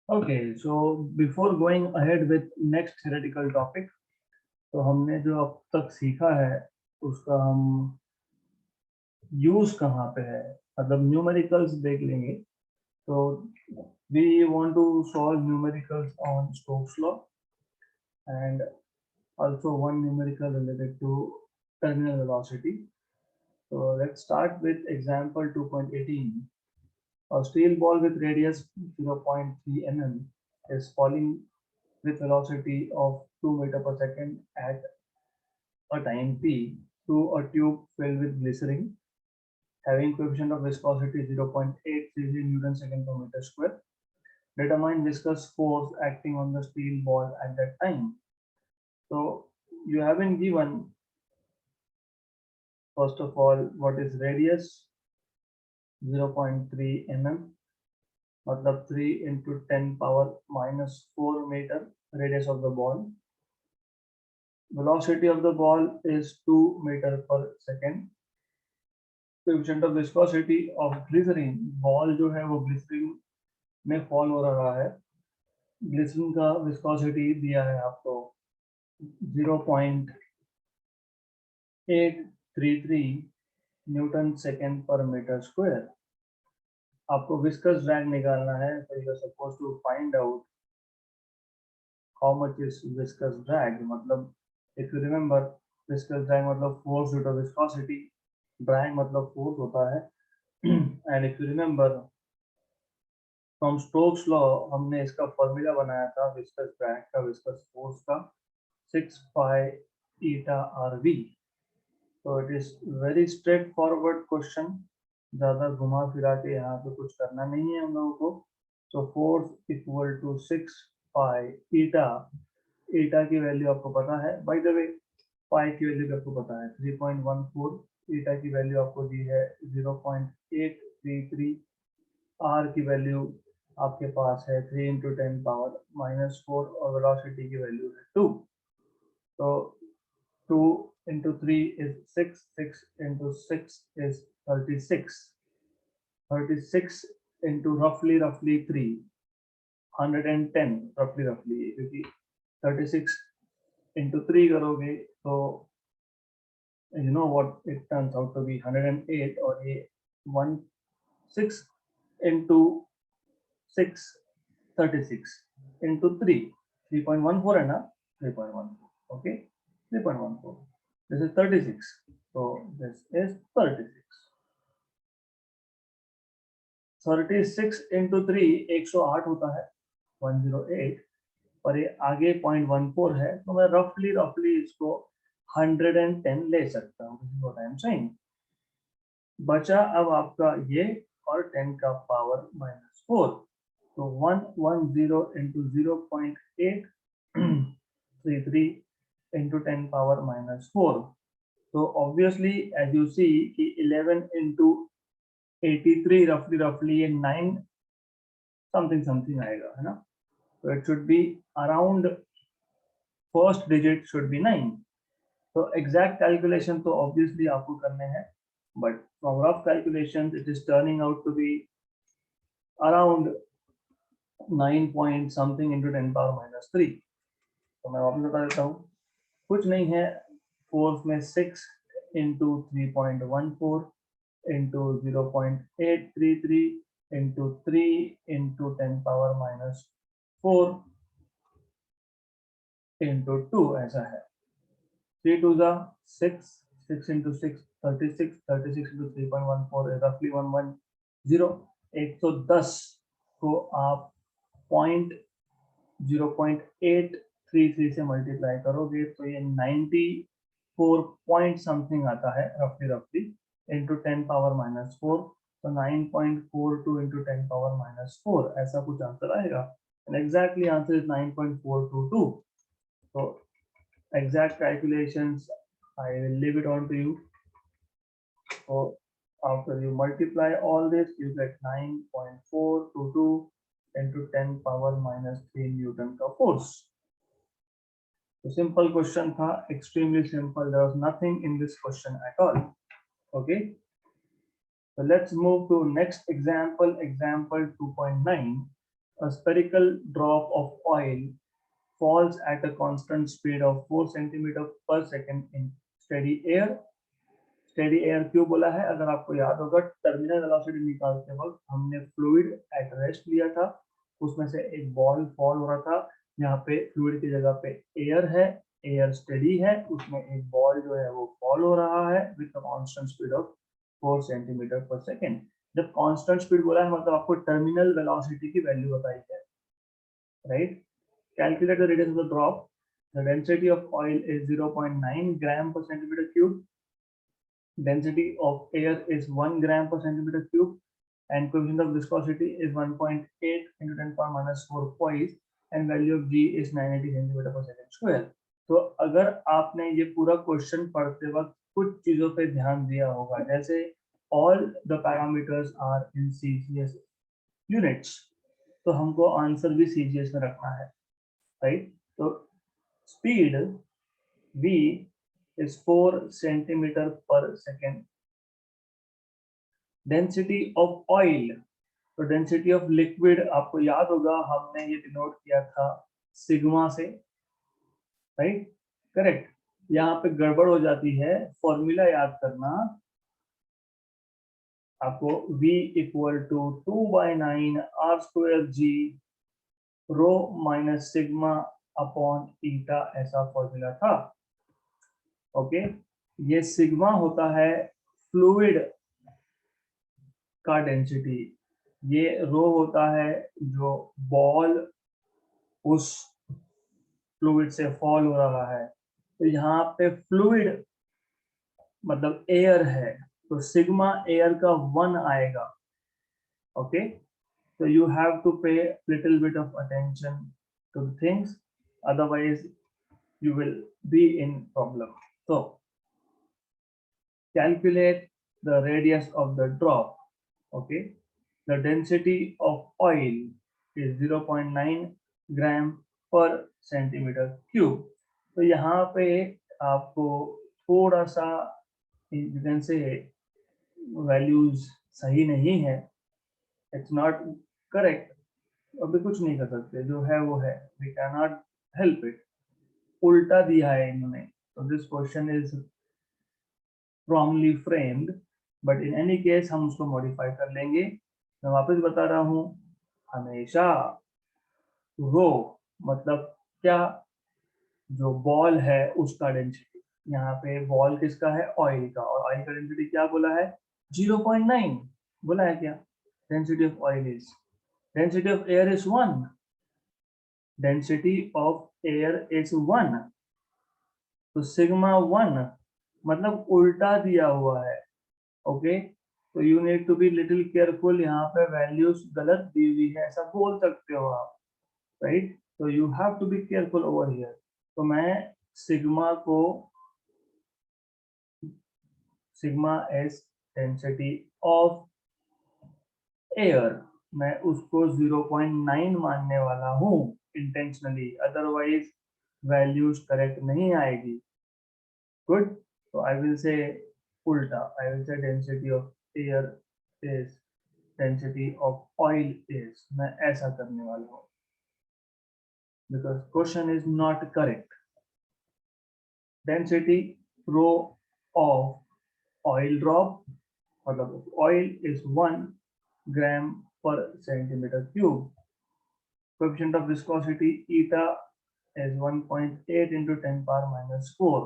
Okay, so before going ahead with next theoretical topic, तो हमने जो अब तक सीखा है उसका हम यूज कहाँ पे है, मतलब न्यूमेरिकल्स देख लेंगे। तो we want to solve numericals on Stokes law and also one numerical related to terminal velocity. So let's start with example 2.18. A steel ball with radius 0.3 mm is falling with velocity of 2 meter per second at a time t through a tube filled with glycerin having coefficient of viscosity 0.833 Newton second per meter square. Determine viscous force acting on the steel ball at that time. So you have been given, first of all, what is radius 0.3 mm, मतलब 3 into 10 power minus 4 meter radius of the ball. Velocity of the ball is 2 meter per second. Coefficient of viscosity of glycerin, ball जो है वो glycerine में fall हो रहा है। Glycerine का viscosity दिया है आपको 0.833 न्यूटन सेकेंड पर मीटर स्क्वायर। आपको विस्कस ड्रैग निकालना है, तो you are suppose to find out how much is viscous drag. मतलब if you remember, viscous drag मतलब force due to viscosity, drag मतलब फोर्स होता है। And if you remember from Stokes law, हमने इसका फॉर्मूला बनाया था विस्कस ड्रैग का, विस्कस फोर्स का, 6 पाई ईटा आर वी। तो it is very straight forward question, ज्यादा घुमा फिरा के यहाँ पे कुछ करना नहीं है हम लोगों को। तो फोर्स इक्वल टू 6 पाई ईटा, ईटा की वैल्यू आपको पता है, बाय द वे पाई की वैल्यू आपको पता है 3.14, ईटा की वैल्यू आपको दी है 0.833, आर की वैल्यू आपके पास है 3 इंटू 10 पावर माइनस 4 और वेलोसिटी की वैल्यू है 2। तो 2 into 3 is 6, 6 into 6 is 36, 36 into roughly 3, 110 roughly, क्योंकि 36 into 3 करोगे तो you know what it turns out to be 108, और ये 6 into 6 36 into 3, 3.14 है ना, 3.14, okay, 3.14, this is 36, so this is 36। 36 into 3 108 होता है, 108, और ये आगे 0.14 है, तो मैं रफली इसको 110 ले सकता हूँ, this is what I am saying। बचा अब आपका ये और 10 का पावर -4, तो 110 into 0.833 into 10 power -4। तो obviously as you see कि 11 into 83 roughly ये 9 something आएगा, है ना। तो it should be around first digit should be 9। तो exact calculation तो obviously आपको करने हैं, but from rough calculations it is turning out to be around 9 point something into 10 power -3। तो मैं वापस बता देता हूँ, कुछ नहीं है, फोर्स में 6 into 3.14 into 0.833 into 3 into 10 power -4 into 2 ऐसा है। 3 2 6, 6 into 6 36, 36 into 3.14 is roughly 110। 110 को आप 0.833 से मल्टीप्लाई करोगे तो ये 94 पॉइंट समथिंग आता है रफली इंटू 10 पावर -4, तो 9.42 इंटू 10 पावर -4 ऐसा कुछ आंसर आएगा। And exactly answer is 9.422। तो exact calculations I will leave it on to you। So after you multiply all this you get 9.422 into 10 power -3 Newton का force। तो simple question था, extremely simple, there was nothing in this question at all। Okay, so let's move to next example, example 2.9। A spherical drop of oil falls at a constant speed of 4 centimeter per second in steady air. Steady air क्यों बोला है? अगर आपको याद होगा terminal velocity निकालते वक्त हमने फ्लूइड एट रेस्ट लिया था, उसमें से एक बॉल फॉल हो रहा था, यहाँ पे फ्लूइड की जगह पे एयर है, एयर स्टेडी है, उसमें एक बॉल जो है वो फॉल हो रहा है with constant speed of 4 centimetre पर सेकेंड। जब कांस्टेंट स्पीड बोला है मतलब आपको टर्मिनल वेलोसिटी की वैल्यू बताई है, right? Calculate the radius of the drop. The density of oil is 0.9 ग्राम पर centimetre cube, density of air is 1 gram per centimeter cube, and coefficient of viscosity is 1.8 into 10 power minus 4 poise, and value of G is 980 centimeter per second square. तो अगर आपने ये पूरा question पढ़ते वक्त कुछ चीजों पे ध्यान दिया होगा, जैसे all the parameters are in CGS units, तो हमको आंसर भी CGS में रखना है, राइट? तो speed V is 4 centimeter per second. Density of oil, तो डेंसिटी ऑफ लिक्विड आपको याद होगा हमने ये डिनोट किया था सिग्मा से, राइट? करेक्ट। यहाँ पे गड़बड़ हो जाती है, फॉर्मूला याद करना आपको, V equal to 2/9 R square G rho minus sigma upon eta, ऐसा फॉर्मूला था। ओके, ये सिग्मा होता है फ्लूइड का डेंसिटी, ये रो होता है जो बॉल उस फ्लूइड से फॉल हो रहा है। तो यहाँ पे फ्लूइड मतलब एयर है, तो सिग्मा एयर का 1 आएगा। Okay, so you have to pay little bit of attention to things, otherwise you will be in problem. So calculate the radius of the drop. Okay, the density of oil is 0.9 gram per centimeter cube. तो यहाँ पे आपको थोड़ा सा you can say values सही नहीं है, it's not correct, अभी कुछ नहीं कर सकते, जो है वो है, we cannot help it, उल्टा दिया है इन्होंने। तो this question is wrongly framed, but in any case हम उसको modify कर लेंगे। मैं वापस बता रहा हूँ, हमेशा रो मतलब क्या, जो बॉल है उसका डेंसिटी, यहाँ पे बॉल किसका है? ऑयल का, और ऑयल का डेंसिटी क्या बोला है? 0.9 बोला है क्या? Density of oil is, density of air is 1, density of air is 1, तो सिग्मा 1 मतलब उल्टा दिया हुआ है। ओके, तो you need to be little careful, यहाँ पे वैल्यूज गलत दी हुई है ऐसा बोल सकते हो आप, राइट? तो you have to be careful over here. तो मैं सिग्मा को, sigma S density of air, मैं उसको 0.9 मानने वाला हूँ इंटेंशनली, अदरवाइज वैल्यूज करेक्ट नहीं आएगी। गुड, तो आई विल से उल्टा, I will say density of air is density of oil is, मैं ऐसा करने वाला हूँ because question is not correct. Density rho of oil drop, मतलब oil is 1 gram per centimeter cube. Coefficient of viscosity eta is 1.8 into 10 power minus 4,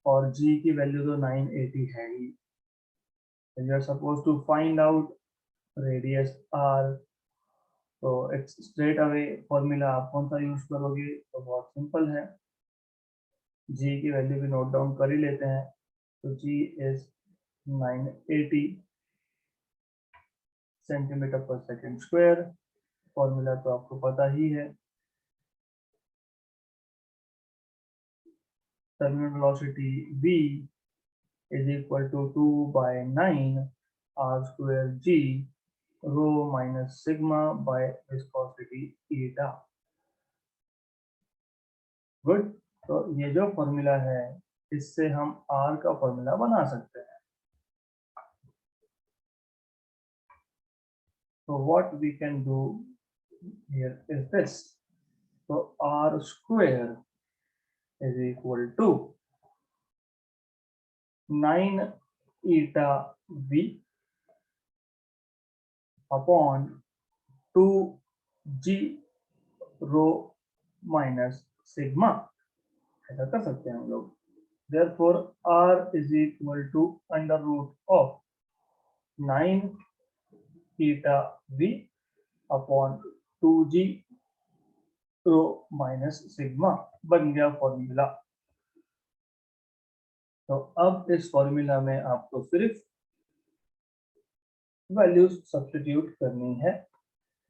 और G की value तो 980 है ही। You are supposed to find out radius R, तो it's straight away formula आप कौन सा use करोगे? तो बहुत सिंपल है, G की वैल्यू भी नोट डाउन कर ही लेते हैं। तो G इज 980 सेंटीमीटर पर सेकेंड स्क्वायर, फॉर्मूला तो आपको पता ही है। Terminal velocity V is equal to 2/9 R square G rho minus sigma by viscosity eta. Good, तो ये जो फॉर्मूला है इससे हम R का फॉर्मूला बना सकते हैं। So what we can do here is this. So r square is equal to 9 eta v upon 2g rho minus sigma. ऐसा कर सकते हैं हम लोग. Therefore r is equal to under root of 9 eta v upon 2g rho minus sigma बन गया formula. तो अब इस फॉर्मूला में आपको सिर्फ वैल्यूज सब्स्टिट्यूट करनी है.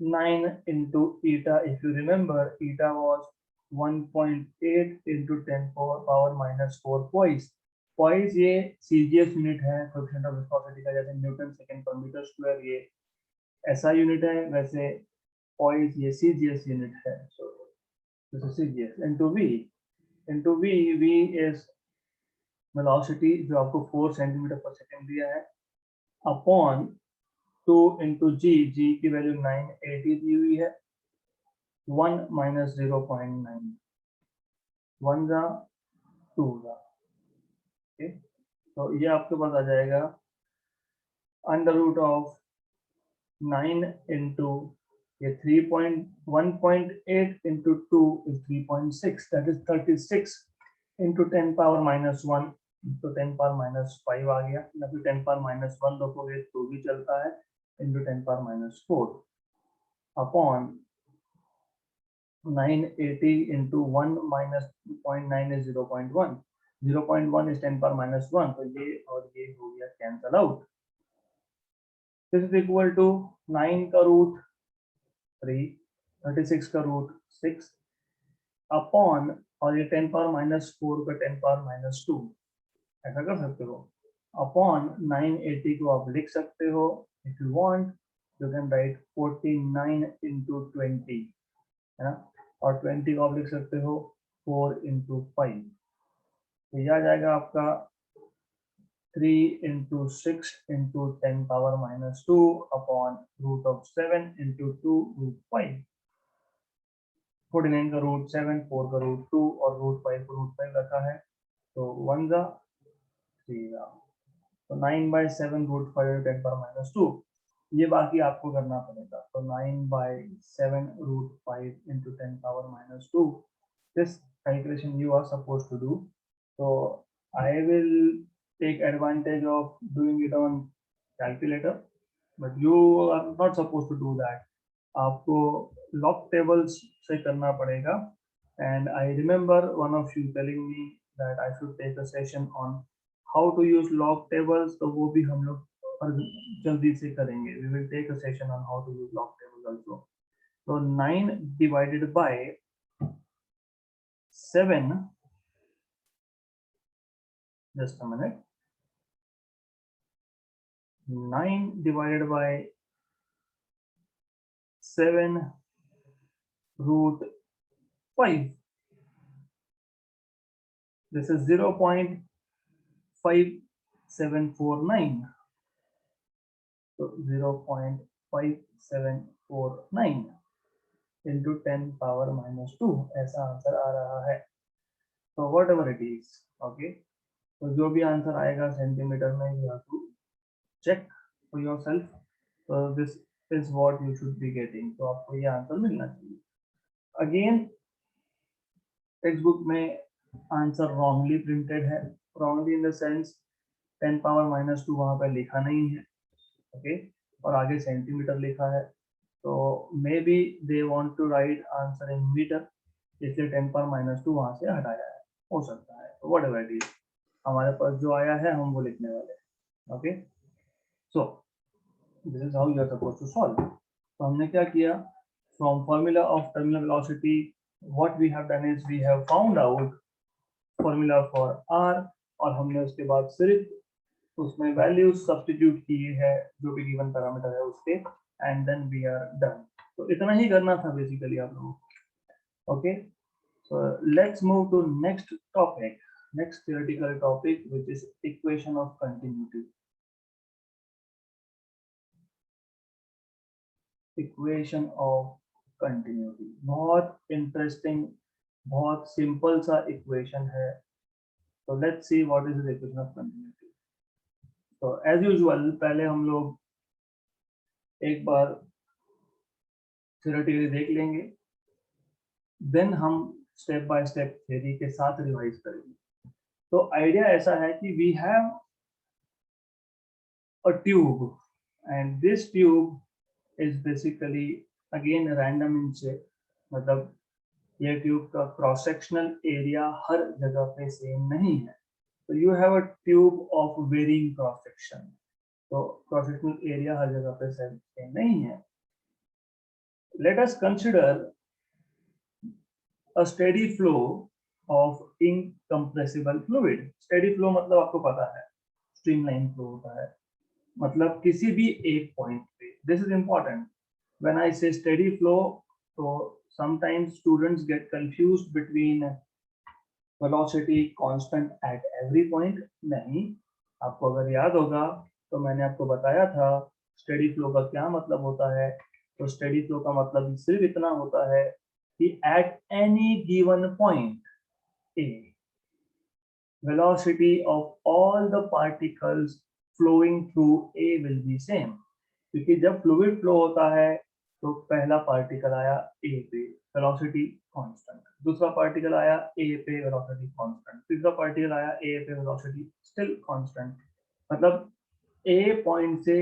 9 into eta, if you remember, eta was 1.8 into 10 power minus 4 poise. Poise ये CGS यूनिट है, कोएफिशिएंट ऑफ विस्कोसिटी का, जैसे न्यूटन सेकंड पर मीटर स्क्वायर ये SI यूनिट है, वैसे poise ये CGS यूनिट है. So this is CGS into V. Into V, V is velocity जो आपको 4 सेंटीमीटर पर सेकंड दिया है, अपॉन 2 into G, G की वैल्यू 980 दी हुई है, 1 minus 0.9, 1 जा 2 जा. ओके, तो ये आपके पास आ जाएगा अंडर रूट ऑफ 9 into ये 1.8 into 2 is 3.6, that is 36 into 10 power minus 1, तो 10 power minus 5 आ गया, या फिर 10 power minus 1 रखोगे तो भी चलता है, into 10 power minus 4 upon 980 into 1 minus 0.9 is 0.1. 0.1 is 10 power minus 1, तो ये और ये हो गया cancel out. This is equal to 9 का रूट 3, 36 का रूट 6 अपॉन, और ये 10 पावर माइनस 4 का 10 पावर माइनस 2, ऐसा कर सकते हो, अपॉन 980 को आप लिख सकते हो. If you want you can write 49 into 20, है ना, और 20 को आप लिख सकते हो 4 into 5. तो यह आ जाएगा आपका 3 into 6 into 10 power minus 2 upon root of 7 into 2 root 5. 49 का रूट 7, 4 का रूट 2 और रूट 5 को रूट 5 रखा है, तो 1 जा 3 जा, तो 9 by 7 root 5 10 power minus 2. ये बाकी आपको करना पड़ेगा. तो 9 by 7 root 5 into 10 power minus 2. This calculation you are supposed to do. So I will take advantage of doing it on calculator, but you are not supposed to do that. आपको log tables से करना पड़ेगा. And I remember one of you telling me that I should take a session on how to use log tables, तो वो भी हम लोग जल्दी से करेंगे. We will take a session on how to use log tables also. So 9 divided by 7, just a minute, 9 divided by 7 root 5, this is 0.5749. So 0.5749 into 10 power minus 2, ऐसा answer आ रहा है. So whatever it is, okay, तो जो भी answer आएगा centimetre में, you have to check for yourself. So this is what you should be getting. तो आपको ये आंसर मिलना चाहिए. Again टेक्स्ट बुक में आंसर रॉन्गली प्रिंटेड है. Wrongly in the sense 10 power minus 2 वहाँ पे लिखा नहीं है, ओके, और आगे सेंटीमीटर लिखा है. तो maybe they want to write answer in metre, इसलिए 10 पावर माइनस 2 वहाँ से हटाया है, हो सकता है. तो व्हाटएवर इट इज, हमारे पास जो आया है हम वो लिखने वाले हैं. Okay, so this is how you are supposed to solve. तो हमने क्या किया, from formula of terminal velocity what we have done is we have found out formula for r, और हमने उसके बाद सिर्फ उसमें वैल्यूज सब्स्टिट्यूट किए हैं जो भी गिवन पैरामीटर है उसके, and then we are done. तो इतना ही करना था बेसिकली आप लोगों को. Okay, so let's move to next topic, next theoretical topic which is equation of continuity. Equation of continuity. बहुत इंटरेस्टिंग, बहुत सिंपल सा इक्वेशन है। तो let's see what is the equation of continuity. तो एज यूजुअल पहले हम लोग एक बार थ्योरेटिकली देख लेंगे, देन हम स्टेप बाय स्टेप थ्योरी के साथ रिवाइज करेंगे। तो आइडिया ऐसा है कि we have a tube and this tube is basically again random in shape, मतलब ये ट्यूब का क्रॉस सेक्शनल एरिया हर जगह पे सेम नहीं है। तो you have a tube of varying cross section, तो क्रॉस सेक्शनल एरिया हर जगह पे सेम नहीं है। Let us consider a steady flow of incompressible fluid। steady flow मतलब आपको पता है streamline flow होता है, मतलब किसी भी एक पॉइंट पे। this is important when I say steady flow, तो sometimes students get confused between velocity constant at every point। नहीं, आपको अगर याद होगा तो मैंने आपको बताया था steady flow का क्या मतलब होता है। तो steady flow का मतलब सिर्फ इतना होता है कि at any given point A, velocity of all the particles flowing through A will be same। क्योंकि जब फ्लूइड फ्लो होता है तो पहला पार्टिकल आया A पे, वेलोसिटी कांस्टेंट, दूसरा पार्टिकल आया A पे, वेलोसिटी कांस्टेंट, तीसरा पार्टिकल आया A पे, वेलोसिटी स्टिल कांस्टेंट। मतलब A पॉइंट से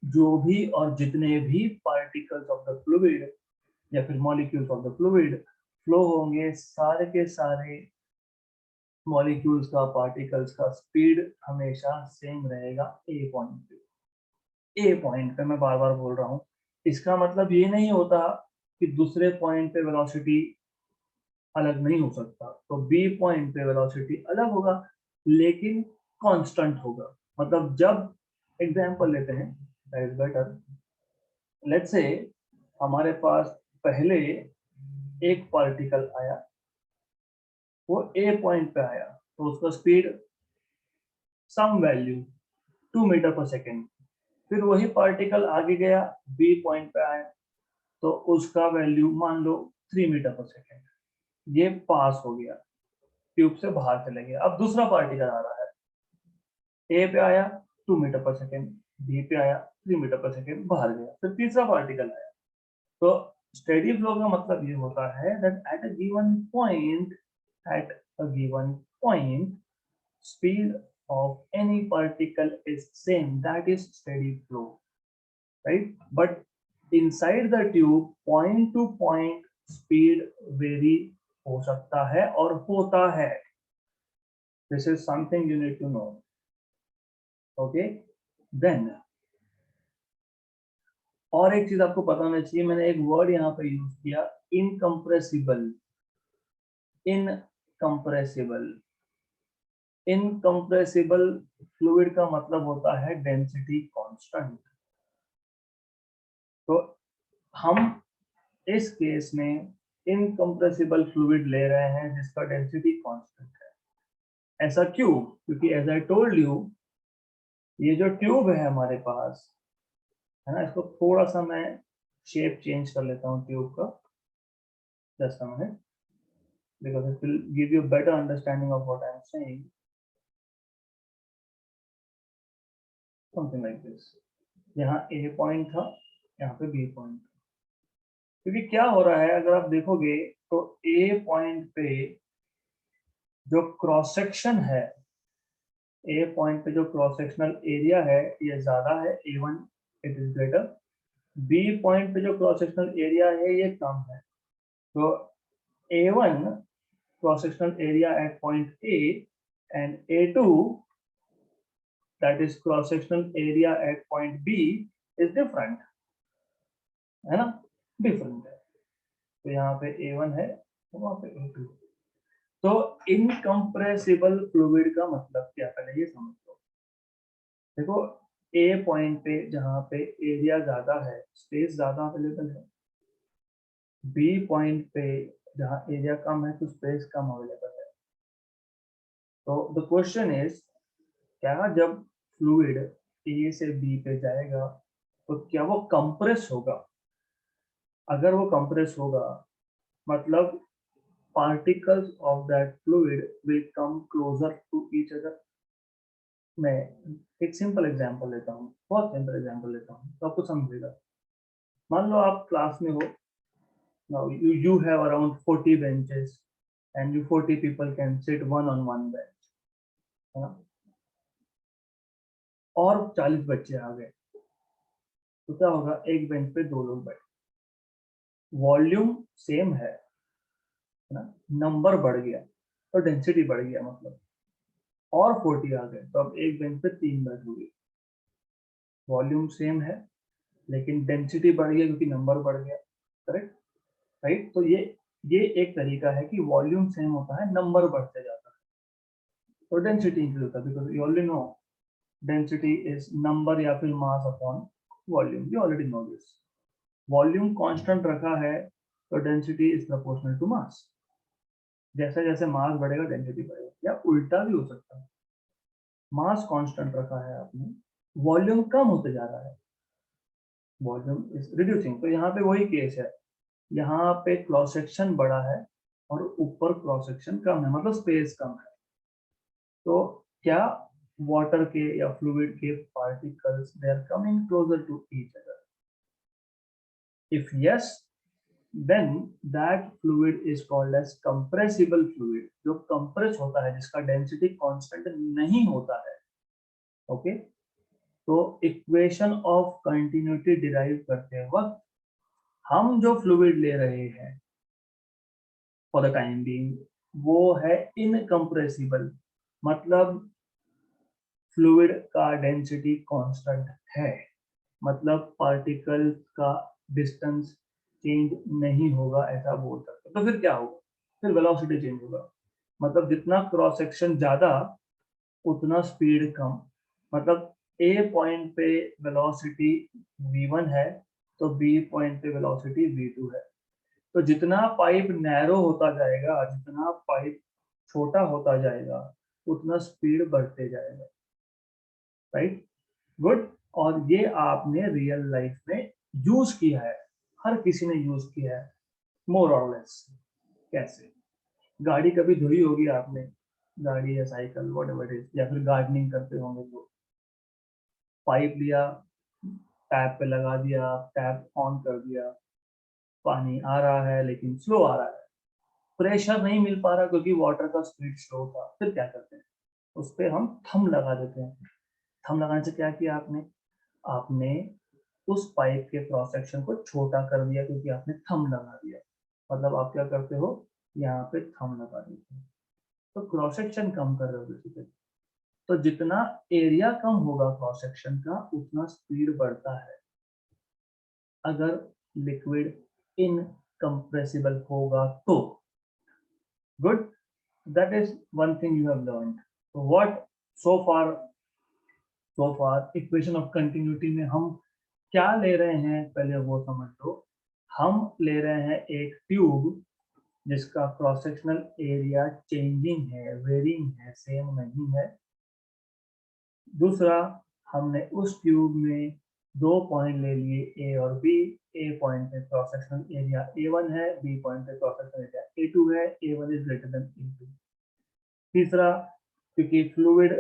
जो भी और जितने भी पार्टिकल्स ऑफ द फ्लूइड या फिर molecules of the fluid flow होंगे, सारे के सारे मॉलिक्यूल्स का, पार्टिकल्स का स्पीड हमेशा सेम रहेगा ए पॉइंट पे। ए पॉइंट पे मैं बार बार बोल रहा हूँ, इसका मतलब ये नहीं होता कि दूसरे पॉइंट पे वेलोसिटी अलग नहीं हो सकता। तो बी पॉइंट पे वेलोसिटी अलग होगा लेकिन कांस्टेंट होगा। मतलब जब एग्जांपल लेते हैं, that is better, let's say हमारे पास पहले एक पार्टिकल आया, वो ए पॉइंट पे आया, तो उसका स्पीड सम वैल्यू 2 मीटर पर सेकेंड। फिर वही पार्टिकल आगे गया, बी पॉइंट पे आया, तो उसका वैल्यू मान लो 3 मीटर पर सेकेंड। ये पास हो गया, ट्यूब से बाहर चले गया। अब दूसरा पार्टिकल आ रहा है, ए पे आया 2 मीटर पर सेकेंड, बी पे आया 3 मीटर पर सेकेंड, बाहर गया। फिर तीसरा पार्टिकल आया। तो स्टेडी फ्लो का मतलब ये होता है that at a given point, at a given point, speed of any particle is same, that is steady flow, right? But inside the tube, point to point speed vary हो सकता है और होता है। This is something you need to know, okay? Then और एक चीज आपको पता होना चाहिए, मैंने एक वर्ड यहाँ पे यूज किया, इनकम्प्रेसिबल। इनकम्प्रेसिबल, इनकम्प्रेसिबल फ्लूइड का मतलब होता है डेंसिटी कांस्टेंट। तो हम इस केस में इनकम्प्रेसिबल फ्लूइड ले रहे हैं जिसका डेंसिटी कांस्टेंट है। ऐसा क्यों? क्योंकि एज आई टोल्ड यू, ये जो ट्यूब है हमारे पास, है ना, इसको थोड़ा सा मैं शेप चेंज कर लेता हूँ ट्यूब का, just a minute, because it will give you a better understanding of what I am saying. Something like this. यहाँ A पॉइंट था, यहाँ पे B पॉइंट था। क्योंकि क्या हो रहा है, अगर आप देखोगे तो A पॉइंट पे जो क्रॉस सेक्शन है, A पॉइंट पे जो क्रॉस सेक्शनल एरिया है ये ज्यादा है, A1 it is greater. B point पे जो क्रॉस सेक्शनल एरिया है ये कम है। तो A1 cross sectional area at point A and A2 that is cross sectional area at point B is different, है ना, डिफरेंट है। तो यहाँ पे A1 है, तो वहाँ पे A2। तो इनकम्प्रेसिबल फ्लूइड का मतलब क्या, पहले ये समझ लो। देखो A पॉइंट पे जहाँ पे एरिया ज्यादा है, स्पेस ज्यादा अवेलेबल है। B पॉइंट पे जहाँ एरिया कम है तो स्पेस कम अवेलेबल है। तो द क्वेश्चन इज, क्या जब फ्लूइड A से B पे जाएगा तो क्या वो कंप्रेस होगा? अगर वो कंप्रेस होगा मतलब particles of that fluid will come closer to each other. मैं एक सिंपल एग्जांपल लेता हूँ, बहुत सिंपल एग्जांपल लेता हूँ तो आपको समझेगा। मान लो आप क्लास में हो, now you have around 40 benches and you 40 people can sit one on one bench, है ना? और 40 बच्चे आ गए तो क्या होगा, एक बेंच पे 2 लोग बैठे, वॉल्यूम सेम है ना, नंबर बढ़ गया तो डेंसिटी बढ़ गया मतलब, और 40 आ गए तो अब एक बेंच पे 3 बैठोगे, वॉल्यूम सेम है लेकिन डेंसिटी बढ़ गया क्योंकि नंबर बढ़ गया, करेक्ट, राइट। तो ये एक तरीका है कि वॉल्यूम सेम होता है, नंबर बढ़ते जाता है तो डेंसिटी इंक्रीज होता है, because you already know density is number या फिर mass upon volume, you already know this. Volume constant रखा है तो density is proportional to mass, जैसे जैसे मास बढ़ेगा डेंसिटी बढ़ेगा, या उल्टा भी हो सकता है, मास कांस्टेंट रखा है आपने, वॉल्यूम कम होते जा रहा है, वॉल्यूम इज रिड्यूसिंग, तो यहाँ पे वही केस है, यहाँ पे क्रॉस सेक्शन बड़ा है और ऊपर क्रॉस सेक्शन कम है, मतलब स्पेस कम है, तो क्या वाटर के या फ्लूइड के particles they are coming closer to each other, if yes then that fluid is called as compressible fluid, जो कंप्रेस होता है, जिसका डेंसिटी कांस्टेंट नहीं होता है, ओके। तो इक्वेशन ऑफ कंटिन्यूटी डिराइव करते वक्त हम जो फ्लूइड ले रहे हैं फॉर द टाइम बीइंग वो है इनकंप्रेसिबल, मतलब फ्लूइड का डेंसिटी कांस्टेंट है, मतलब पार्टिकल का डिस्टेंस चेंज नहीं होगा, ऐसा बोल सकते। तो फिर क्या होगा, फिर वेलोसिटी चेंज होगा, मतलब जितना क्रॉस सेक्शन ज्यादा उतना स्पीड कम, मतलब ए पॉइंट पे वेलोसिटी v1 है तो बी पॉइंट पे वेलोसिटी v2 है, तो जितना पाइप नैरो होता जाएगा, जितना पाइप छोटा होता जाएगा उतना स्पीड बढ़ते जाएगा, राइट, गुड। और ये आपने रियल लाइफ में यूज किया है, हर किसी ने यूज किया है मोर और लेस। कैसे, गाड़ी कभी धोई होगी आपने, गाड़ी या साइकिल व्हाटएवर इट इज, या फिर गार्डनिंग करते होंगे तो पाइप लिया, टैप पे लगा दिया, टैप ऑन कर दिया, पानी आ रहा है लेकिन स्लो आ रहा है, प्रेशर नहीं मिल पा रहा क्योंकि वाटर का स्पीड स्लो था, फिर क्या करते हैं, उस पर हम थंब लगा देते हैं। थंब लगाने से क्या किया आपने, आपने उस पाइप के क्रॉस सेक्शन को छोटा कर दिया क्योंकि आपने थंब लगा दिया, मतलब आप क्या करते हो, यहाँ पे थंब लगा देते हो तो क्रॉस सेक्शन कम कर रहे हो बेसिकली। तो जितना एरिया कम होगा क्रॉस सेक्शन का उतना स्पीड बढ़ता है, अगर लिक्विड इनकंप्रेसिबल होगा तो, good, that is one thing you have learned. What so far equation of continuity में हम क्या ले रहे हैं पहले वो समझ लो। हम ले रहे हैं एक ट्यूब जिसका क्रॉस सेक्शनल एरिया चेंजिंग है, वेरिंग है, सेम नहीं है। दूसरा, हमने उस ट्यूब में 2 पॉइंट ले लिए ए और बी, ए पॉइंट पे क्रॉस सेक्शनल एरिया A1 है, बी पॉइंट पे क्रॉस सेक्शनल एरिया A2 है, A1 is greater than A2। तीसरा, क्योंकि फ्लूइड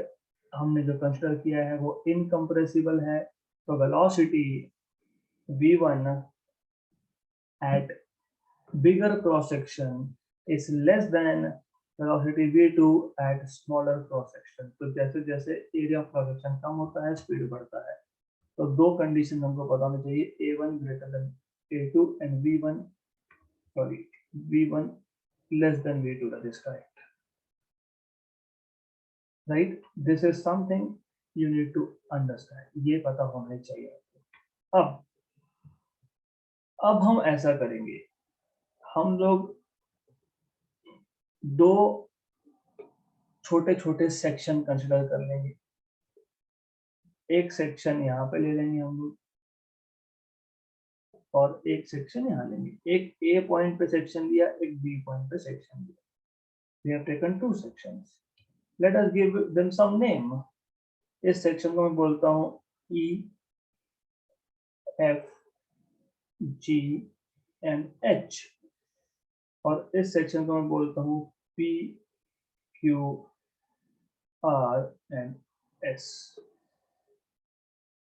हमने जो कंसीडर किया है वो इनकंप्रेसिबल है तो velocity v1 at bigger cross section is less than velocity v2 at smaller cross section। तो जैसे जैसे एरिया ऑफ क्रॉस सेक्शन कम होता है स्पीड बढ़ता है, तो 2 कंडीशन हमको पता होनी चाहिए, A1 greater than A2 and V1 less than V2, that is correct, right. This is something you need to understand, ये पता होना चाहिए। अब हम ऐसा करेंगे, हम लोग 2 छोटे छोटे सेक्शन कंसिडर कर लेंगे, एक सेक्शन यहाँ पे ले लेंगे हम लोग और एक सेक्शन यहाँ लेंगे, एक ए पॉइंट पे सेक्शन लिया, एक बी पॉइंट पे सेक्शन लिया, we have taken 2 sections, let us give them some name। इस सेक्शन को मैं बोलता हूँ E, F, G and H, और इस सेक्शन को मैं बोलता हूँ P Q R and S.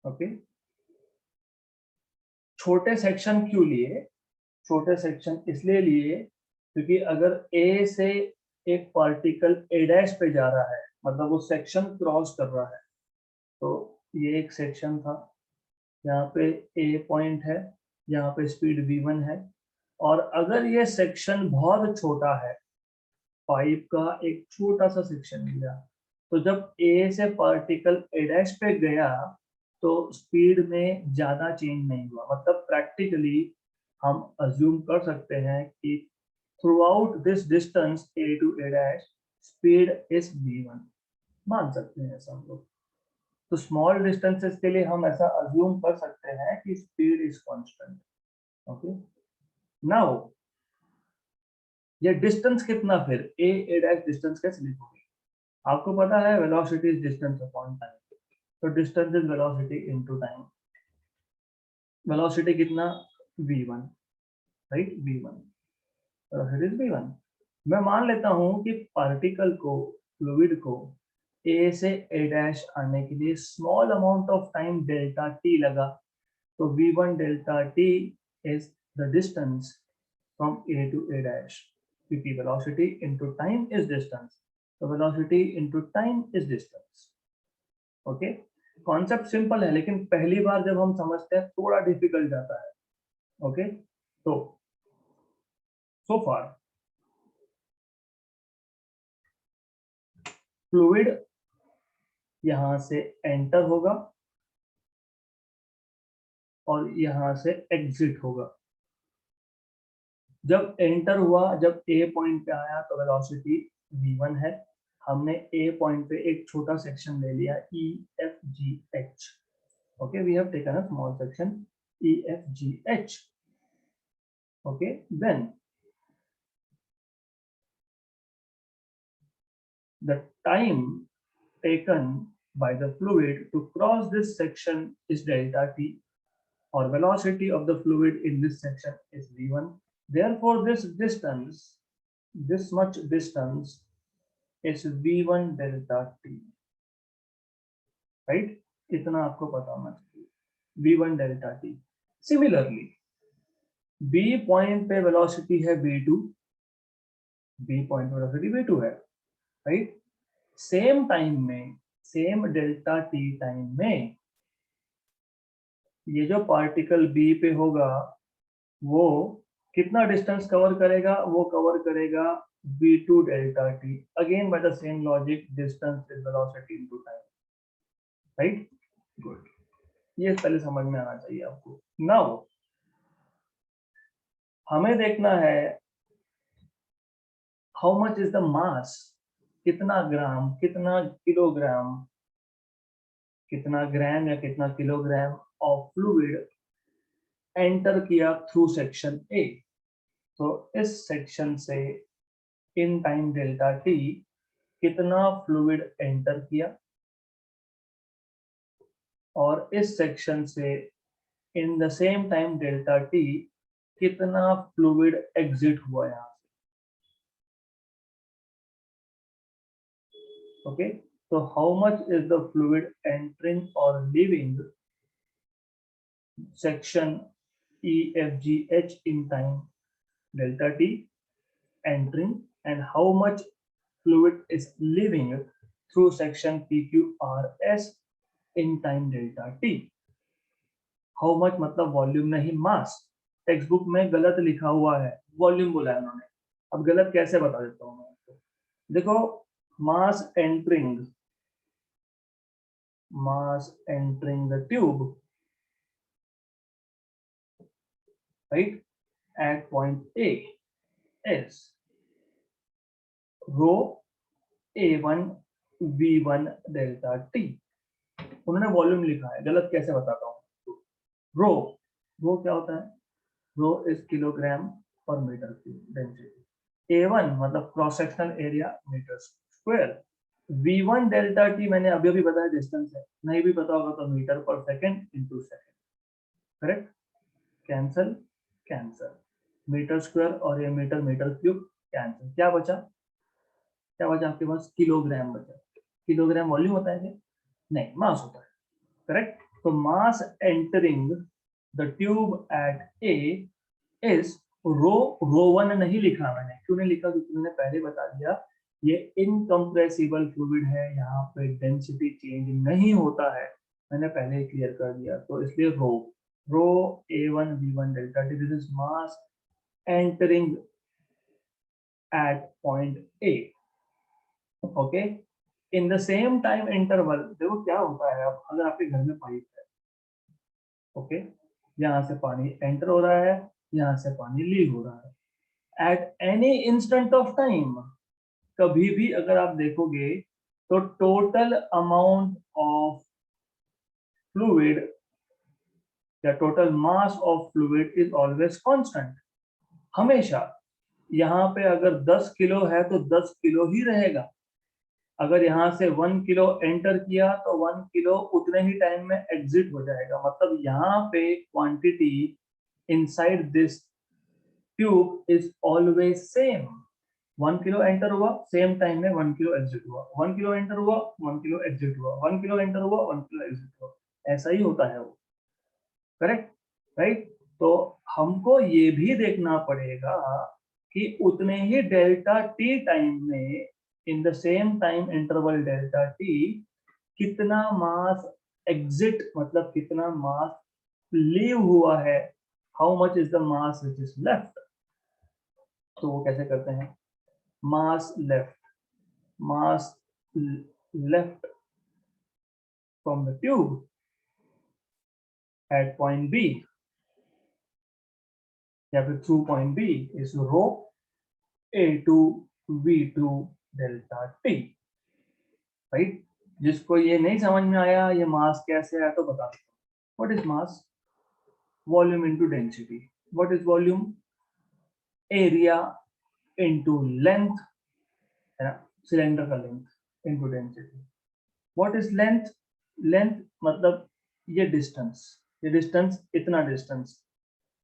Okay, छोटे सेक्शन क्यों लिए? छोटे सेक्शन इसलिए लिए क्योंकि अगर ए से एक पार्टिकल ए डैश पे जा रहा है, मतलब वो सेक्शन क्रॉस कर रहा है, तो ये एक सेक्शन था, यहाँ पे ए पॉइंट है, यहाँ पे स्पीड v1 है, और अगर ये सेक्शन बहुत छोटा है, पाइप का एक छोटा सा सेक्शन लिया, तो जब ए से पार्टिकल ए डैश पे गया तो स्पीड में ज्यादा चेंज नहीं हुआ। मतलब प्रैक्टिकली हम अज्यूम कर सकते हैं कि throughout this distance A to A dash speed is v1, मान सकते हैं ऐसा हम लोग। तो स्मॉल डिस्टेंसेस के लिए हम ऐसा अज्यूम कर सकते हैं कि speed is constant. Okay, now ये डिस्टेंस कितना, फिर ए डैश डिस्टेंस कैसे लिखोगे? आपको पता है velocity is distance upon time, तो distance is velocity into time. Velocity कितना? v1, right, v1, velocity is v1। मैं मान लेता हूं कि पार्टिकल को, फ्लूइड को ए से ए डैश आने के लिए small amount of time delta T लगा, तो v1 delta T is the distance from A to A dash, क्योंकि velocity into time is distance, तो velocity into time is distance। Okay, concept simple है, लेकिन पहली बार जब हम समझते हैं थोड़ा डिफिकल्ट जाता है। ओके, तो सो फार फ्लूइड यहां से एंटर होगा और यहां से एग्जिट होगा। जब एंटर हुआ, जब ए पॉइंट पे आया, तो वेलोसिटी v1 है। हमने ए पॉइंट पे एक छोटा सेक्शन ले लिया E F G H. Okay, we have taken a small section E F G H. Okay, then the time taken by the fluid to cross this section is delta t, or velocity of the fluid in this section is v1। Therefore this distance, this much distance is v1 delta t, right? इतना आपको पता होना चाहिए, v1 delta t। Similarly b point पे velocity है v2, b point velocity v2 है, right? Same time में, same delta T time में, ये जो पार्टिकल बी पे होगा वो कितना डिस्टेंस कवर करेगा? वो कवर करेगा v2 delta T, again by the same logic, distance is velocity into time, right? Good, ये पहले समझ में आना चाहिए आपको। नाउ हमें देखना है how much is the mass, कितना ग्राम, कितना किलोग्राम, कितना ग्राम या कितना किलोग्राम ऑफ फ्लूइड एंटर किया थ्रू सेक्शन ए। तो इस सेक्शन से इन टाइम डेल्टा टी कितना फ्लूइड एंटर किया, और इस सेक्शन से in the same time delta T कितना फ्लूइड एग्जिट हुआ यहाँ से। ओके, तो how much is the fluid entering और leaving section EFGH in time delta t entering, and how much fluid is leaving through section PQRS in time delta t। how much मतलब volume नहीं, मास। Text book में गलत लिखा हुआ है, volume बोला है उन्होंने। अब गलत कैसे बता देता हूँ मैं आपको, देखो, mass entering the tube, right, at point A is rho A1 V1 delta T। उन्होंने वॉल्यूम लिखा है, गलत कैसे बताता हूँ। रो, रो क्या होता है? Rho is kilogram per metre cube density. A1 मतलब cross sectional area metre square. V1 delta T मैंने अभी अभी बताया डिस्टेंस है, नहीं भी पता होगा तो metre per second into second, correct? Cancel cancel, metre square और ये मीटर मीटर क्यूब कैंसिल, क्या बचा, क्या बचा आपके पास, किलोग्राम बचा। किलोग्राम वॉल्यूम होता है क्या, नहीं, मास होता है, करेक्ट। तो mass entering the tube at A is rho one नहीं लिखा मैंने, क्यों नहीं लिखा, क्योंकि मैंने पहले बता दिया ये इनकम्प्रेसिबल फ्लूइड है, यहाँ पे डेंसिटी चेंज नहीं होता है, मैंने पहले ही क्लियर कर दिया, तो इसलिए rho A1 V1 delta T, this is mass entering at point A, okay. In the same time interval, देखो क्या होता है, अब अगर आपके घर में पाइप है, ओके, यहाँ से पानी एंटर हो रहा है, यहाँ से पानी लीव हो रहा है, at any instant of time, कभी भी अगर आप देखोगे तो टोटल अमाउंट ऑफ फ्लूइड या total mass of fluid is always constant, हमेशा। यहाँ पे अगर 10 किलो है तो 10 किलो ही रहेगा, अगर यहाँ से 1 किलो एंटर किया तो 1 किलो उतने ही टाइम में एग्जिट हो जाएगा, मतलब यहाँ पे quantity inside this tube is always same. 1 kilo enter हुआ, सेम टाइम में 1 किलो एग्जिट हुआ, 1 किलो एंटर हुआ, 1 किलो एग्जिट हुआ, 1 किलो एंटर हुआ, 1 किलो एग्जिट हुआ, ऐसा ही होता है वो, करेक्ट, राइट। तो हमको ये भी देखना पड़ेगा कि उतने ही डेल्टा टी टाइम में, इन the same time interval delta T, कितना मास एग्जिट, मतलब कितना मास लीव हुआ है, how much is the mass which is left. तो वो कैसे करते हैं, मास left from the tube at point B या फिर through point B is rho A2 V2 delta T, right. जिसको ये नहीं समझ में आया ये मास कैसे है तो बता दो, what is mass, volume into density, what is volume, area into length, है ना, सिलेंडर का length into density, what is length, length मतलब ये डिस्टेंस, ये डिस्टेंस, इतना डिस्टेंस,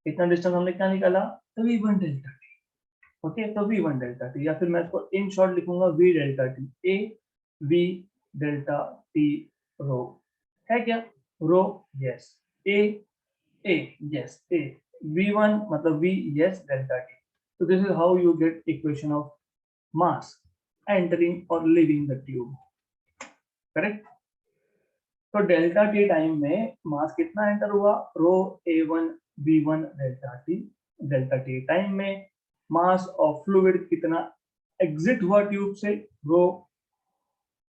इतना डिस्टेंस हमने क्या निकाला, तो V1 डेल्टा टी, ओके। तो V1 डेल्टा टी, या फिर मैं इसको इन शॉर्ट लिखूंगा V डेल्टा टी, ए V डेल्टा टी रो, है क्या, रो, यस, ए यस, ए V1 मतलब V, यस, डेल्टा टी। तो this is how you get equation of mass entering और लीविंग द ट्यूब, करेक्ट। तो डेल्टा टी टाइम में मास कितना enter हुआ, रो A1 V1 delta T time में मास ऑफ फ्लूइड कितना exit हुआ ट्यूब से, रो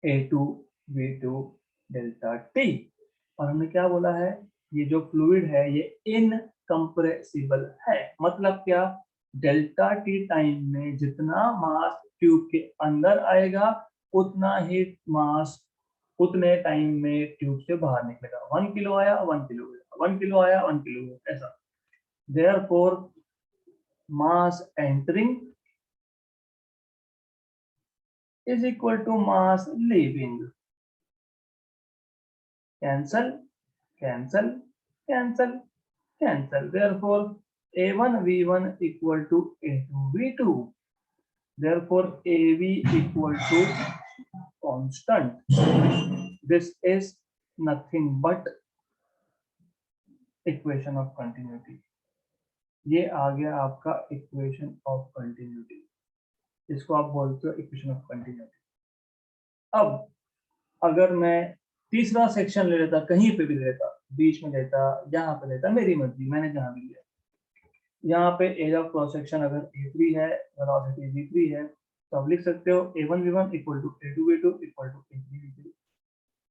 A2 V2 डेल्टा टी। और हमने क्या बोला है, ये जो फ्लूइड है ये इनकम्प्रेसिबल है, मतलब क्या, डेल्टा टी टाइम में जितना मास ट्यूब के अंदर आएगा उतना ही मास उतने टाइम में ट्यूब से बाहर निकलेगा, 1 किलो आया 1 किलो गया, 1 किलो आया 1 किलो गया, ऐसा। Therefore mass entering is equal to mass leaving, cancel, cancel, cancel, cancel, therefore A1 V1 equal to A2 V2, therefore AV equal to constant, this is nothing but equation of continuity, ये आ गया आपका equation of continuity, इसको आप बोलते हो equation of continuity. अब अगर मैं तीसरा सेक्शन ले लेता, कहीं पे भी लेता, बीच में लेता, यहाँ पे लेता, मेरी मर्जी, मैंने जहाँ भी लिया, यहाँ पे एरिया ऑफ क्रॉस सेक्शन अगर A3 है, वेलोसिटी V3 है, तो आप लिख सकते हो A1 V1 equal to A2 V2 equal to A3 V3।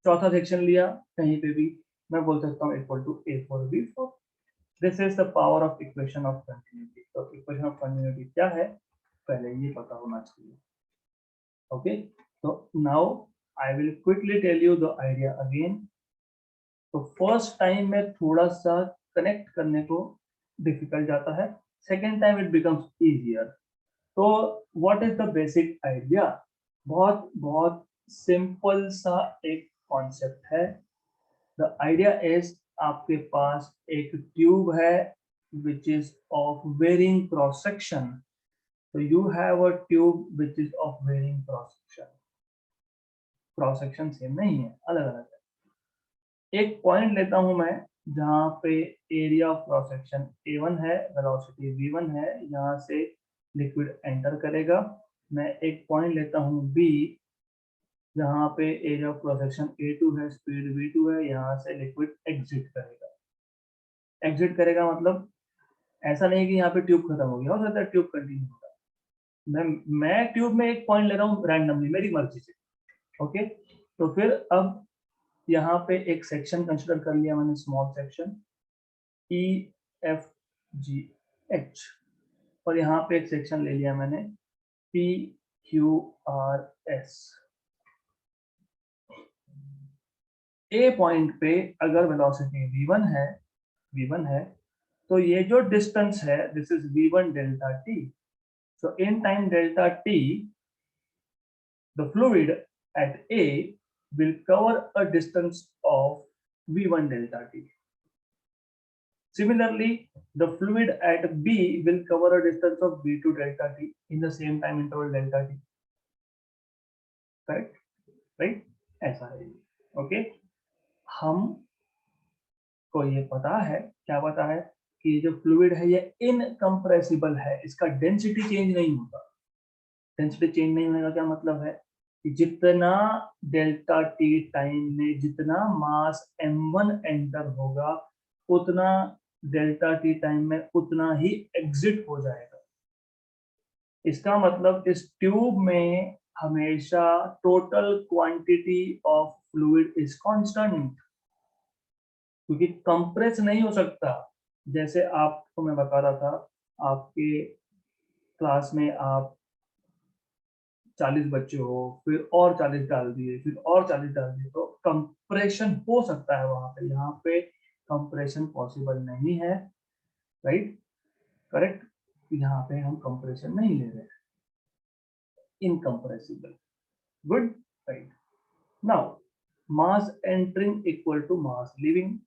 चौथा सेक्शन लिया कहीं पे भी, मैं बोल सकता हूँ equal to A4 V4। This is the power of equation of continuity. तो इक्वेशन ऑफ कंटिन्यूटी क्या है, पहले ये पता होना चाहिए, ओके। तो now I will quickly tell you the idea again. तो फर्स्ट टाइम में थोड़ा सा कनेक्ट करने को डिफिकल्ट जाता है, second time it becomes easier. तो what is the basic idea, बहुत बहुत सिंपल सा एक कॉन्सेप्ट है। द आइडिया इज, आपके पास एक ट्यूब है which is of varying cross section. So you have a tube which is of varying cross section. Cross section same नहीं है, अलग अलग है। एक पॉइंट लेता हूं मैं जहां पे area of cross section A1 है, वेलोसिटी V1 है, यहां से लिक्विड एंटर करेगा। मैं एक पॉइंट लेता हूं B जहां पे area of cross section A2 है, स्पीड V2 है, यहां से लिक्विड एग्जिट करेगा। एग्जिट करेगा मतलब ऐसा नहीं कि यहाँ पे ट्यूब खत्म हो गया, हो सकता है ट्यूब कंटिन्यू होगा। मैं ट्यूब में एक पॉइंट ले रहा हूँ रैंडमली मेरी मर्जी से, ओके। तो फिर अब यहाँ पे एक सेक्शन कंसिडर कर लिया मैंने, स्मॉल सेक्शन EFGH, और यहाँ पे एक सेक्शन ले लिया मैंने PQRS। ए पॉइंट पे अगर वेलोसिटी V1 है तो ये जो डिस्टेंस है this is V1 delta T। So in time delta T the fluid at A will cover a distance of V1 delta T. Similarly, the fluid at B will cover a distance of V2 delta T in the same time interval delta T. Correct? Right? ऐसा है। Okay? हम को ये पता है, क्या पता है कि ये जो फ्लूइड है ये इनकम्प्रेसिबल है, इसका डेंसिटी चेंज नहीं होता। डेंसिटी चेंज नहीं होने का क्या मतलब है कि जितना डेल्टा टी टाइम में जितना मास m1 एंटर होगा उतना डेल्टा टी टाइम में उतना ही एग्जिट हो जाएगा। इसका मतलब इस ट्यूब में हमेशा total quantity of fluid is constant, क्योंकि कंप्रेस नहीं हो सकता। जैसे आपको मैं बता रहा था, आपके क्लास में आप 40 बच्चे हो, फिर और 40 डाल दिए, फिर और 40 डाल दिए, तो कंप्रेशन हो सकता है वहां पे। यहाँ पे कंप्रेशन पॉसिबल नहीं है, राइट? करेक्ट? यहाँ पे हम कंप्रेशन नहीं ले रहे हैं, incompressible. Good, right. Now mass entering equal to mass leaving.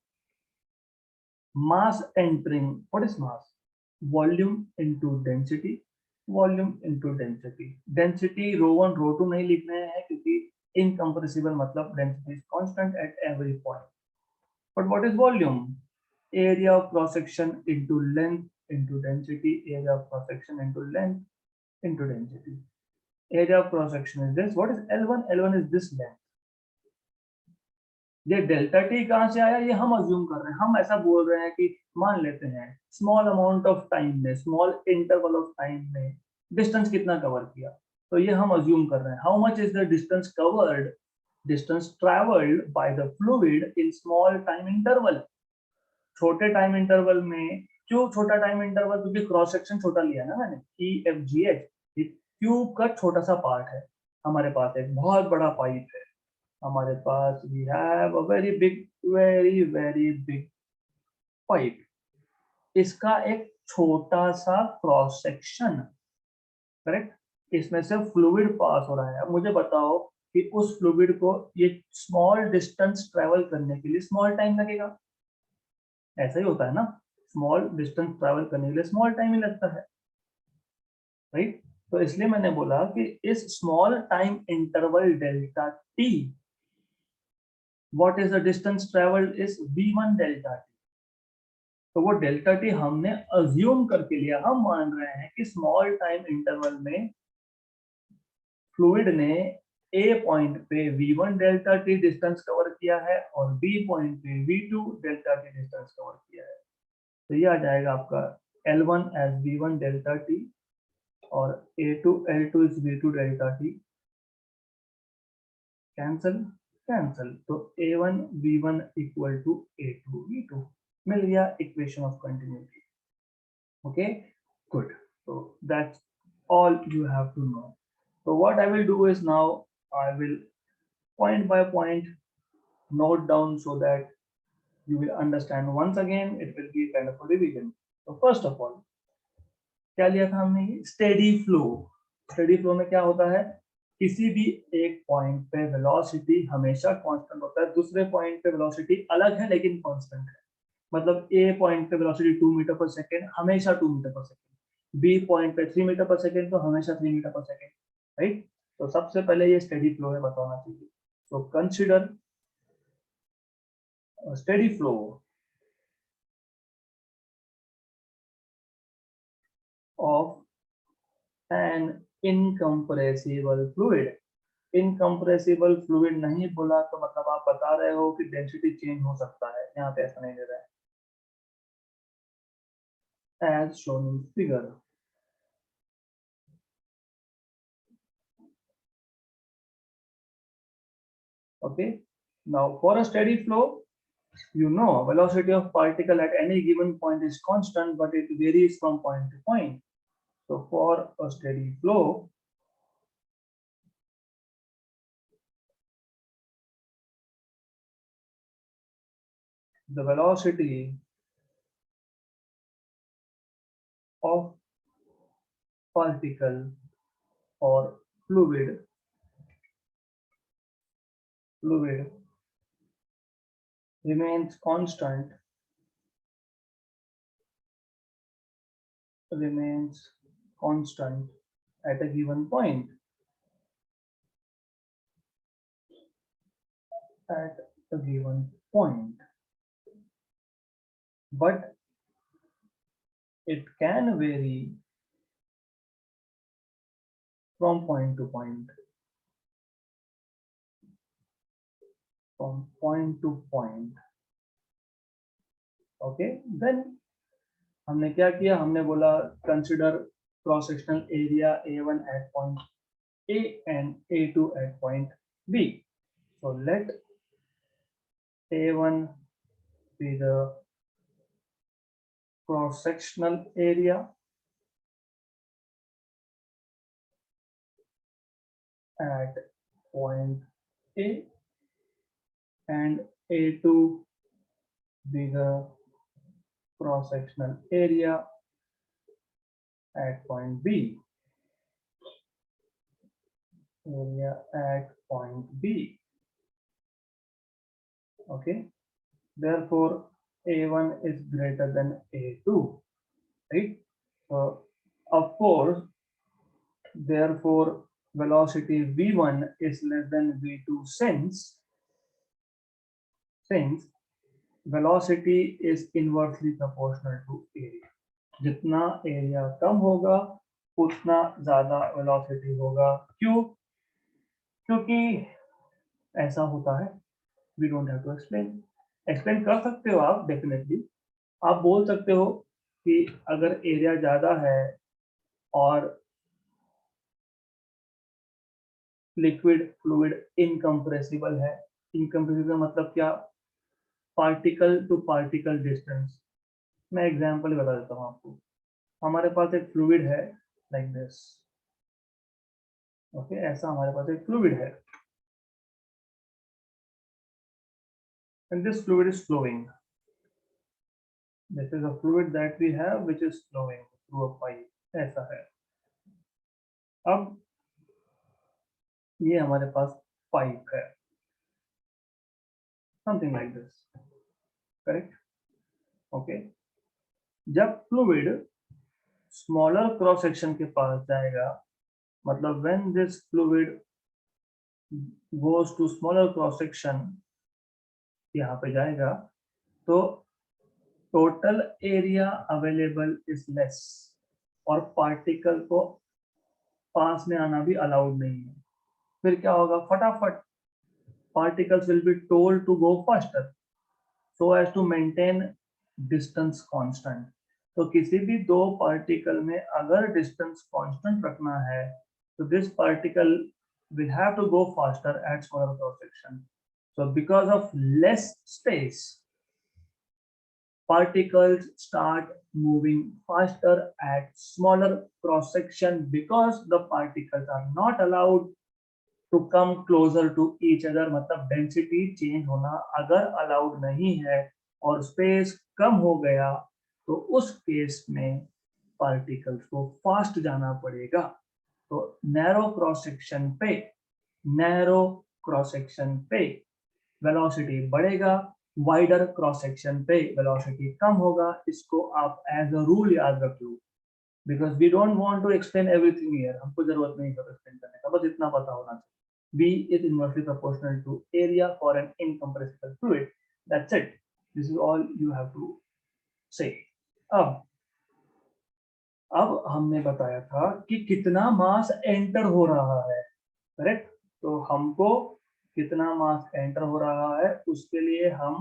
Mass entering, what is mass? Volume into density, volume into density. Density ρ1 ρ2 नहीं लिख रहे हैं क्योंकि इनकम्प्रेसिबल मतलब density is constant at every point. But what is volume? Area of cross section into length into density, area of cross section into length into density. Area of cross section is this, what is L1? L1 is this length. ये delta T कहां से आया ये हम assume कर रहे हैं, हम ऐसा बोल रहे हैं कि मान लेते हैं स्मॉल अमाउंट ऑफ टाइम में, स्मॉल इंटरवल ऑफ टाइम में डिस्टेंस कितना कवर किया, तो ये हम अज्यूम कर रहे हैं। How much is the distance covered, distance travelled by the fluid in small time interval. छोटे टाइम इंटरवल में, क्यों छोटा टाइम इंटरवल? क्योंकि क्रॉस सेक्शन छोटा लिया ना मैंने, EFGH, ट्यूब का छोटा सा पार्ट है। हमारे पास एक बहुत बड़ा पाइप है, हमारे पास we have a very big pipe. इसका एक छोटा सा क्रॉस सेक्शन, करेक्ट? इसमें से फ्लूइड पास हो रहा है। अब मुझे बताओ कि उस फ्लूइड को ये स्मॉल डिस्टेंस ट्रेवल करने के लिए स्मॉल टाइम लगेगा, ऐसा ही होता है ना, स्मॉल डिस्टेंस ट्रेवल करने के लिए स्मॉल टाइम ही लगता है, राइट? तो इसलिए मैंने बोला कि इस small time interval delta T, what is the distance traveled is V1 delta T। तो वो डेल्टा टी हमने अज्यूम करके लिया, हम मान रहे हैं कि स्मॉल टाइम इंटरवल में फ्लूइड ने A पॉइंट पे V1 delta T distance cover किया है और B पॉइंट पे V2 delta T distance cover किया है। तो ये आ जाएगा आपका L1 as V1 delta T और L2 is V2 delta T. Cancel cancel, तो A1 V1 equal to A2 V2 मिल गया equation of continuity. Okay, good. So that's all you have to know. So what I will do is now I will point by point note down so that you will understand once again. It will be kind of a revision. So first of all, क्या लिया था हमने? Steady flow. Steady flow में क्या होता है? किसी भी एक पॉइंट पे वेलोसिटी हमेशा कांस्टेंट होता है, दूसरे पॉइंट पे वेलोसिटी अलग है लेकिन कांस्टेंट है। मतलब ए पॉइंट पे वेलोसिटी 2 मीटर पर सेकेंड, हमेशा 2 मीटर पर सेकेंड, बी पॉइंट पे 3 मीटर पर सेकेंड तो हमेशा 3 मीटर पर सेकेंड, राइट। तो सबसे पहले ये स्टेडी फ्लो है बताना चाहिए। तो consider steady flow of an incompressible fluid. Incompressible fluid नहीं बोला तो मतलब आप बता रहे हो कि डेंसिटी चेंज हो सकता है, यहाँ पे ऐसा नहीं दे रहा है। as shown in figure. Okay, now for a steady flow, you know velocity of particle at any given point is constant, but it varies from point to point. So for a steady flow, the velocity of particle or fluid remains constant at a given point. At a given point, but it can vary from point to point. From point to point. Okay, then हमने क्या किया, हमने बोला consider cross sectional area A1 at point A and A2 at point B. So let A1 be the cross sectional area at point A and A2 be the cross sectional area at point B. Area at point B. Okay, therefore A1 is greater than A2, right? So of course, therefore velocity V1 is less than V2 since velocity is inversely proportional to area. जितना area कम होगा उतना ज्यादा velocity होगा। क्यों? क्योंकि ऐसा होता है। We don't have to explain कर सकते हो आप, डेफिनेटली आप बोल सकते हो कि अगर एरिया ज्यादा है और लिक्विड फ्लूइड इनकम्प्रेसिबल है, इनकम्प्रेसिबल मतलब क्या, पार्टिकल टू पार्टिकल डिस्टेंस। मैं एग्जांपल बता देता हूँ आपको। हमारे पास एक फ्लूइड है लाइक दिस, ओके, ऐसा हमारे पास एक फ्लूइड है and this fluid is flowing. This is a fluid that we have which is flowing through a pipe, ऐसा है। अब ये हमारे पास पाइप है, something like this, correct. Okay, जब फ्लूइड स्मॉलर क्रॉस सेक्शन के पास जाएगा, मतलब when this fluid goes to smaller cross section, यहाँ पे जाएगा तो total area available is less और पार्टिकल को पास में आना भी अलाउड नहीं है। फिर क्या होगा, फटाफट particles will be told to go faster so as to maintain distance constant. तो किसी भी दो पार्टिकल में अगर डिस्टेंस कांस्टेंट रखना है तो this particle will have to go faster at smaller cross section. So because of less space, particles start moving faster at smaller cross section because the particles are not allowed to come closer to each other। मतलब density change होना अगर allowed नहीं है और space कम हो गया तो उस केस में पार्टिकल्स को फास्ट जाना पड़ेगा। तो नैरो क्रॉस सेक्शन पे वेलोसिटी बढ़ेगा, वाइडर क्रॉस सेक्शन पे वेलोसिटी कम होगा। इसको आप एज अ रूल याद रख लो, because we don't want to explain everything here, हमको जरूरत नहीं है एक्सप्लेन करने का, बस इतना पता होना चाहिए। V is inversely proportional to area for an incompressible fluid. That's it. This is all you have to say. अब हमने बताया था कि कितना मास एंटर हो रहा है, करेक्ट? तो हमको कितना मास एंटर हो रहा है उसके लिए हम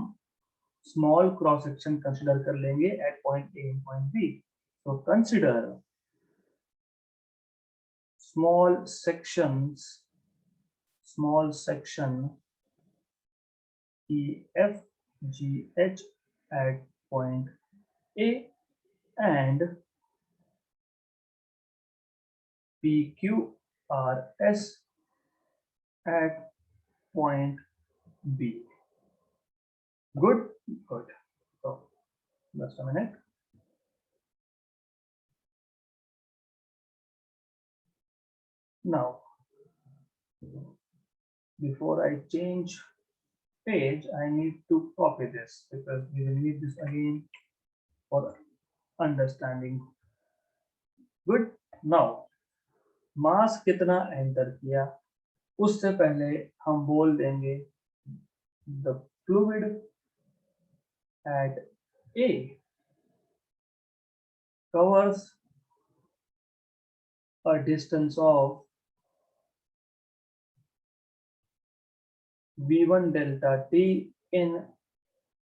स्मॉल क्रॉस सेक्शन कंसीडर कर लेंगे at point A and point B. तो consider small section EFGH at point A and PQRS at point B. Good. So just a minute. Now, before I change page, I need to copy this because we will need this again for understanding. Good. Now, मास कितना enter किया उससे पहले हम बोल देंगे the fluid at A covers a distance of V1 delta T in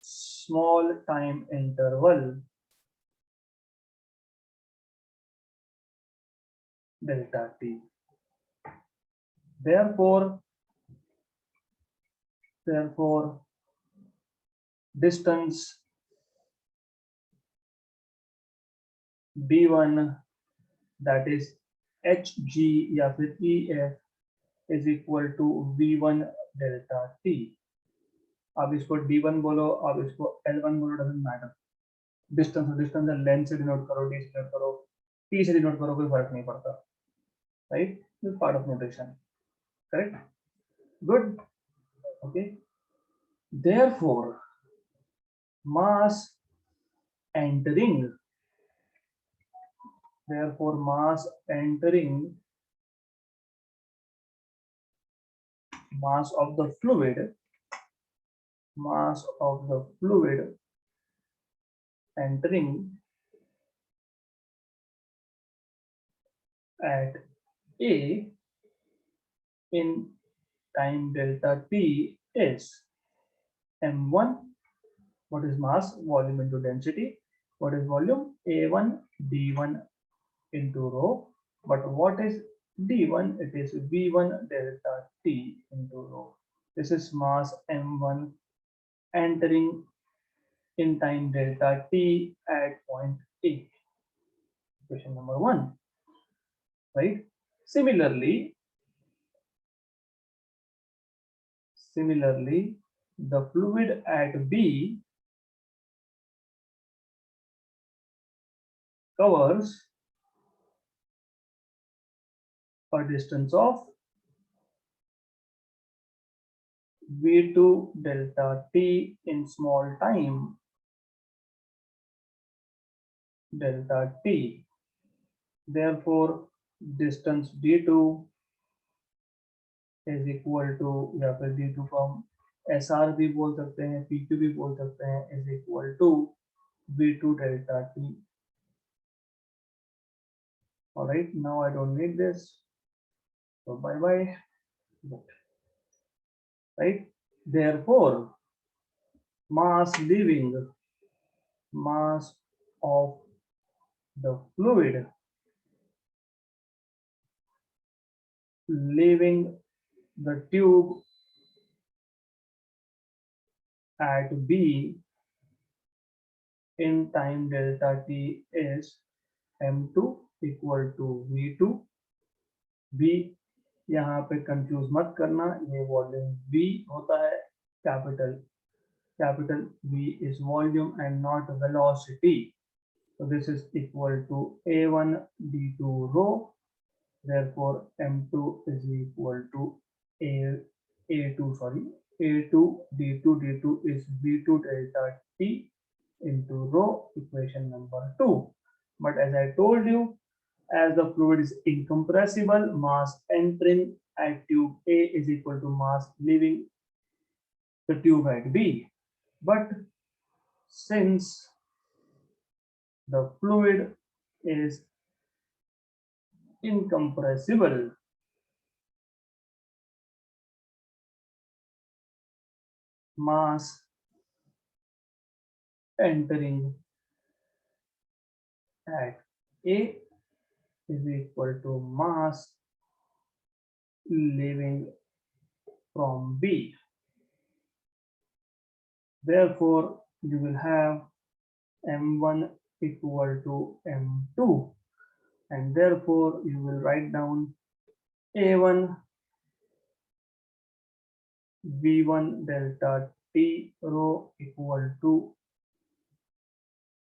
small time interval delta T. Therefore distance B1 that is Hg या फिर EF is equal to V1 delta T. आप इसको D1 बोलो, आप इसको L1 बोलो, doesn't matter. Distance length से denote करो, डी से डिनोट करो, टी से डिनोट करो, कोई फर्क नहीं पड़ता, right? This part of notation, correct? Good. Okay. Therefore mass entering mass of the fluid entering at A in time delta T is m1. What is mass? Volume into density. What is volume? A1 d1 into rho. But what is d1? It is v1 delta T into rho. This is mass m1 entering in time delta T at point A. Question number 1, right? Similarly, the fluid at B covers a distance of V2 delta T in small time delta T. Therefore, distance D2 is equal to, या फिर D2 को हम SR भी बोल सकते हैं, PQ भी बोल सकते हैं, is equal to V2 delta T. All right, now I don't need this, so bye bye. Right? Therefore, mass of the fluid leaving the tube at B in time delta T is m2 equal to v2. v यहाँ पे confuse मत करना, ये volume v होता है, capital V is volume and not velocity. So this is equal to a1 d2 rho. Therefore m2 is equal to a2 sorry A2 d2 is V2 delta T into rho, equation number 2. But as I told you, as the fluid is incompressible, mass entering at tube A is equal to mass leaving the tube at B. But since the fluid is incompressible, mass entering at A is equal to mass leaving from B. Therefore, you will have M1 equal to M2, and therefore you will write down A1 V1 delta T rho equal to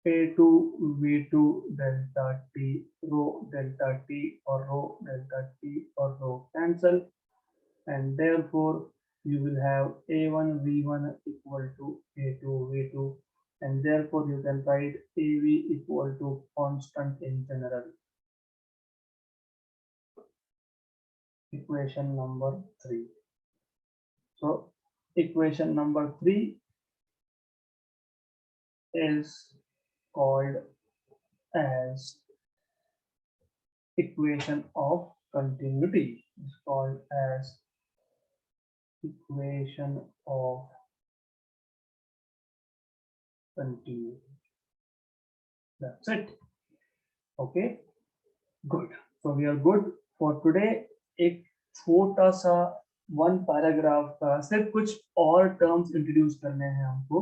A2 V2 delta T rho delta T or rho delta T or rho cancel, and therefore you will have A1 V1 equal to A2 V2, and therefore you can write AV equal to constant in general. Equation number 3. So equation number 3 is called as equation of continuity. It's called as equation of continuity. That's it. Okay, good. So we are good for today. एक छोटा सा one paragraph का सिर्फ कुछ और terms introduce करने हैं हमको,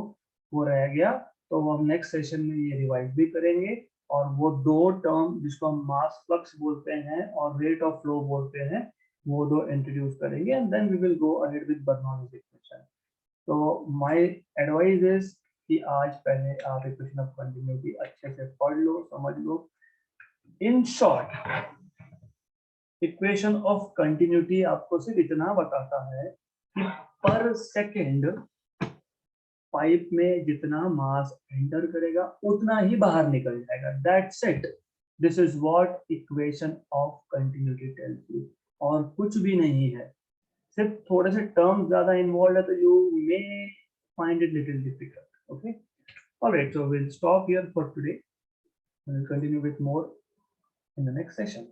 वो रह गया, तो वो हम नेक्स्ट सेशन में ये रिवाइज भी करेंगे। और वो दो टर्म जिसको हम मास फ्लक्स बोलते हैं और रेट ऑफ फ्लो बोलते हैं, वो दो इंट्रोड्यूस करेंगे, and then we will go ahead with Bernoulli's equation. तो माय एडवाइस इज कि आज पहले आप इक्वेशन ऑफ कंटिन्यूटी अच्छे से पढ़ लो, समझ लो। In short, equation of continuity आपको सिर्फ इतना बताता है कि पर सेकेंड पाइप में जितना मास एंटर करेगा उतना ही बाहर निकल जाएगा। That's it, this is what equation of continuity tells you, और कुछ भी नहीं है। सिर्फ थोड़े से टर्म्स ज्यादा इन्वॉल्व है, तो you may find it little difficult. Okay, alright, so we'll stop here for today and we'll continue with more in the next session.